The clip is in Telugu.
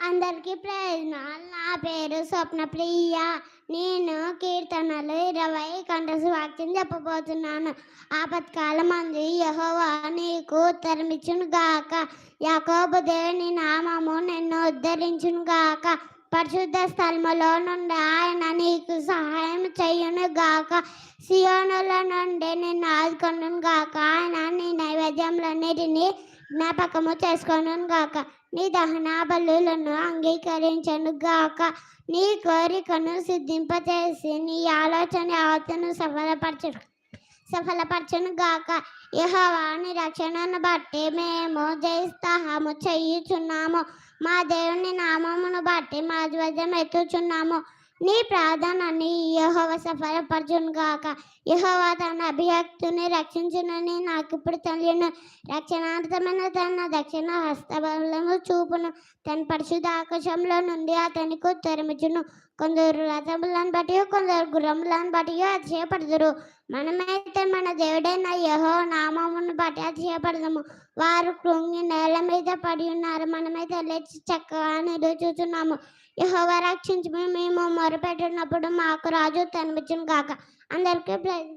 అందరికీ ప్రయోజనాలు. నా పేరు స్వప్నప్రియ. నేను కీర్తనలు 20 కంఠసు వాక్యం చెప్పబోతున్నాను. ఆపత్కాలమందు యెహోవా నీకు ఉత్తరమిచ్చును గాక. యాకోబు దేవుని నామము నిన్ను ఉద్ధరించును గాక. పరిశుద్ధ స్థలములో నుండి ఆయన నీకు సహాయం చేయును గాక. సియోనులో నుండి నిన్ను ఆదుకొనును గాక. ఆయన నీ నైవేద్యములన్నిటినీ జ్ఞాపకము చేసుకొను గాక. నీ దహన బలులను అంగీకరించను గాక. నీ కోరికను సిద్ధింపచేసి నీ ఆలోచన యావత్తును సఫలపరచును గాక. యెహోవా నీ రక్షణను బట్టి మేము జయోత్సాహము చేయుచున్నాము. మా దేవుని నామమును బట్టి మా ధ్వజం ఎత్తుచున్నాము. నీ ప్రార్థనని యెహోవా సఫలపరచును గాక. యెహోవా తన అభిషక్తుని రక్షించునని నాకు ఇప్పుడు తెలియను. రక్షణార్థమైన తన దక్షిణ హస్తబలము చూపును. తన పరిశుద్ధ ఆకాశంలో నుండి అతనికి ఉత్తరమిచ్చును. కొందరు రథములను బట్టి కొందరు గుర్రములను బట్టి అతిశయపడుదురు. మనమైతే మన దేవుడైన యెహోవా నామమును బట్టి అతిశయపడదాము. వారు కృంగి నేల మీద పడి ఉన్నారు, మనమైతే లేచి చక్కగా నిలుచుచున్నాము. యెహోవా రక్షించి మేము మొరపెట్టినప్పుడు మాకు రాజు తనమిచ్చును గాక. అందరికీ ప్రైజ్.